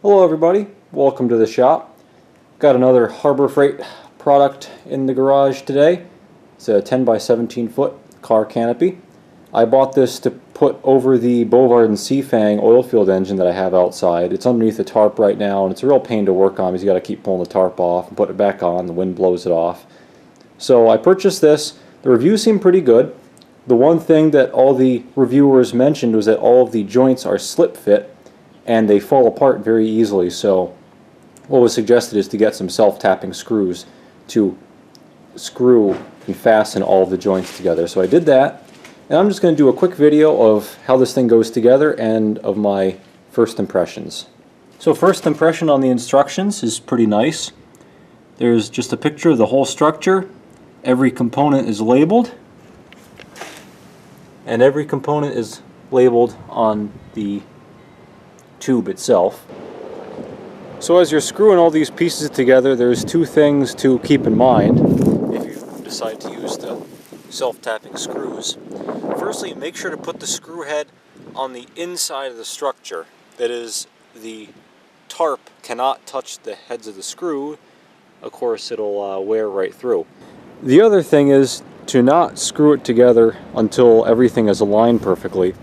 Hello everybody, welcome to the shop. Got another Harbor Freight product in the garage today. It's a 10 by 17 foot car canopy. I bought this to put over the Boviard and Seyfang oil field engine that I have outside. It's underneath the tarp right now and it's a real pain to work on because you got to keep pulling the tarp off and put it back on. The wind blows it off. So I purchased this. The reviews seem pretty good. The one thing that all the reviewers mentioned was that all of the joints are slip fit and they fall apart very easily, so what was suggested is to get some self-tapping screws to screw and fasten all of the joints together. So I did that, and I'm just going to do a quick video of how this thing goes together and of my first impressions. So first impression on the instructions is pretty nice. There's just a picture of the whole structure. Every component is labeled, and every component is labeled on the tube itself. So as you're screwing all these pieces together, there's two things to keep in mind if you decide to use the self-tapping screws. Firstly, make sure to put the screw head on the inside of the structure. That is, the tarp cannot touch the heads of the screw. Of course, it'll wear right through. The other thing is to not screw it together until everything is aligned perfectly.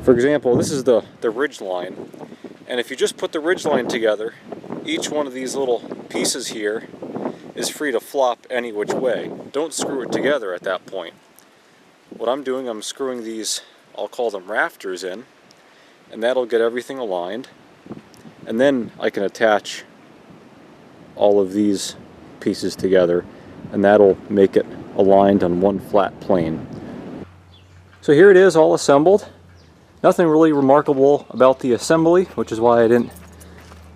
For example, this is the ridge line, and if you just put the ridge line together, each one of these little pieces here is free to flop any which way. Don't screw it together at that point. What I'm doing, I'm screwing these, I'll call them rafters in, and that'll get everything aligned, and then I can attach all of these pieces together, and that'll make it aligned on one flat plane. So here it is, all assembled. Nothing really remarkable about the assembly, which is why I didn't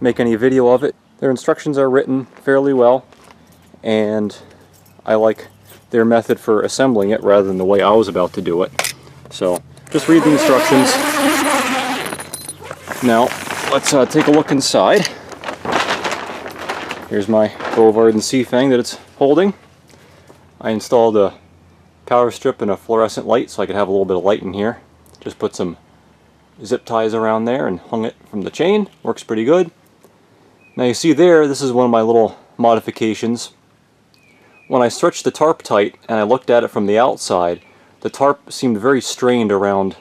make any video of it. Their instructions are written fairly well, and I like their method for assembling it rather than the way I was about to do it. So just read the instructions. Now let's take a look inside. Here's my Boviard and Seyfang that it's holding. I installed a power strip and a fluorescent light so I could have a little bit of light in here. Just put some zip ties around there and hung it from the chain. Works pretty good. Now you see there, this is one of my little modifications. When I stretched the tarp tight and I looked at it from the outside, the tarp seemed very strained around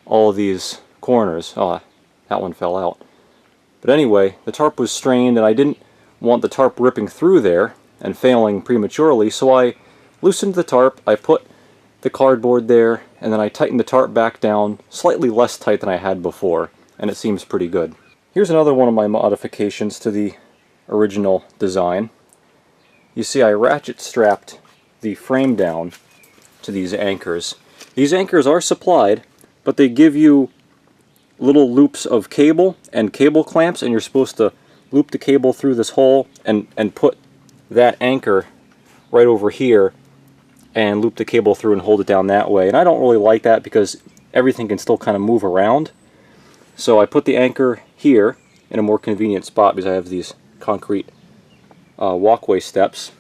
all of these corners. Oh, that one fell out. But anyway, the tarp was strained and I didn't want the tarp ripping through there and failing prematurely, so I loosened the tarp, I put the cardboard there, and then I tightened the tarp back down, slightly less tight than I had before, and it seems pretty good. Here's another one of my modifications to the original design. You see I ratchet strapped the frame down to these anchors. These anchors are supplied, but they give you little loops of cable and cable clamps, and you're supposed to loop the cable through this hole and put that anchor right over here and loop the cable through and hold it down that way. And I don't really like that because everything can still kind of move around. So I put the anchor here in a more convenient spot because I have these concrete walkway steps.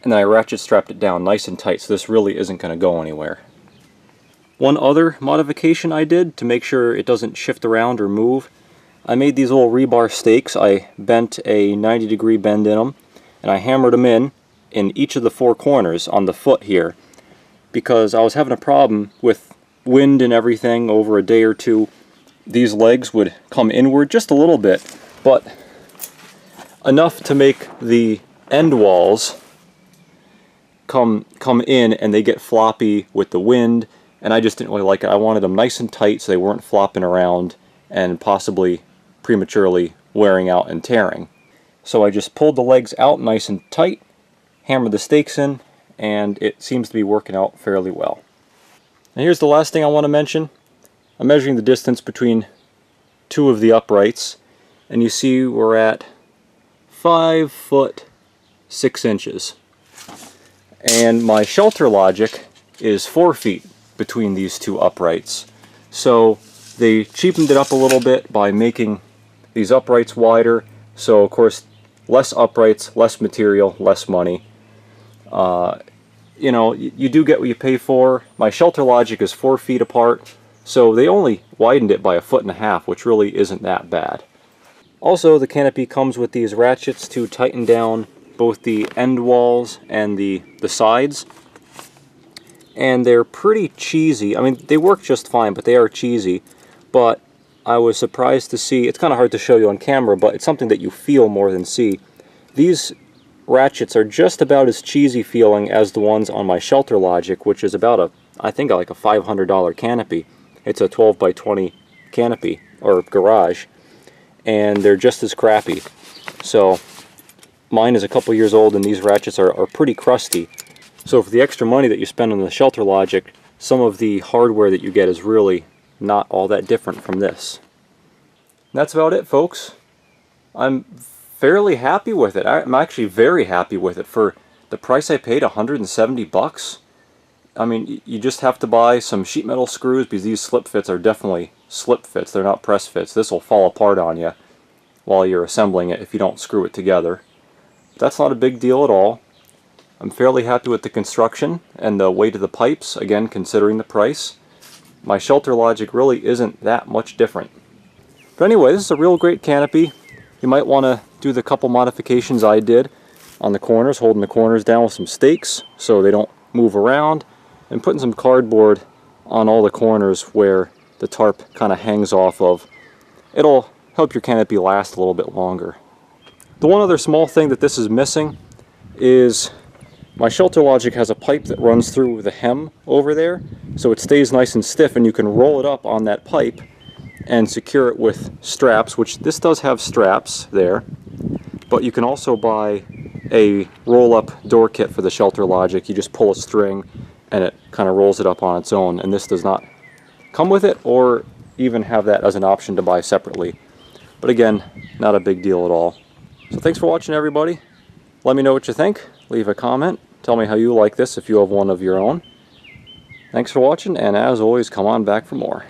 And then I ratchet strapped it down nice and tight so this really isn't going to go anywhere. One other modification I did to make sure it doesn't shift around or move, I made these little rebar stakes. I bent a 90-degree bend in them and I hammered them in each of the four corners on the foot here, because I was having a problem with wind and everything over a day or two. These legs would come inward just a little bit, but enough to make the end walls come in and they get floppy with the wind, and I just didn't really like it. I wanted them nice and tight so they weren't flopping around and possibly prematurely wearing out and tearing. So I just pulled the legs out nice and tight, hammer the stakes in, and it seems to be working out fairly well. And here's the last thing I want to mention. I'm measuring the distance between two of the uprights, and you see we're at 5 foot 6 inches. And my shelter logic is 4 feet between these two uprights. So they cheapened it up a little bit by making these uprights wider. So of course, less uprights, less material, less money. You know, you do get what you pay for. My shelter logic is 4 feet apart, so they only widened it by 1.5 feet, which really isn't that bad. Also, the canopy comes with these ratchets to tighten down both the end walls and the sides. And they're pretty cheesy. I mean, they work just fine, but they are cheesy. But I was surprised to see, it's kind of hard to show you on camera, but it's something that you feel more than see. These ratchets are just about as cheesy feeling as the ones on my Shelter Logic, which is about I think like a $500 canopy. It's a 12 by 20 canopy, or garage, and they're just as crappy. So mine is a couple years old, and these ratchets are pretty crusty. So for the extra money that you spend on the Shelter Logic, some of the hardware that you get is really not all that different from this. And that's about it, folks. I'm fairly happy with it. I'm actually very happy with it. For the price I paid, 170 bucks. I mean, you just have to buy some sheet metal screws, because these slip fits are definitely slip fits. They're not press fits. This will fall apart on you while you're assembling it if you don't screw it together. That's not a big deal at all. I'm fairly happy with the construction and the weight of the pipes, again, considering the price. My Shelter Logic really isn't that much different. But anyway, this is a real great canopy. You might want to do the couple modifications I did on the corners, holding the corners down with some stakes so they don't move around, and putting some cardboard on all the corners where the tarp kind of hangs off of. It'll help your canopy last a little bit longer. The one other small thing that this is missing is my Shelter Logic has a pipe that runs through the hem over there, so it stays nice and stiff, and you can roll it up on that pipe and secure it with straps, which this does have straps there, but you can also buy a roll-up door kit for the Shelter Logic. You just pull a string and it kind of rolls it up on its own, and this does not come with it or even have that as an option to buy separately. But again, not a big deal at all. So thanks for watching, everybody. Let me know what you think. Leave a comment. Tell me how you like this if you have one of your own. Thanks for watching, and as always, come on back for more.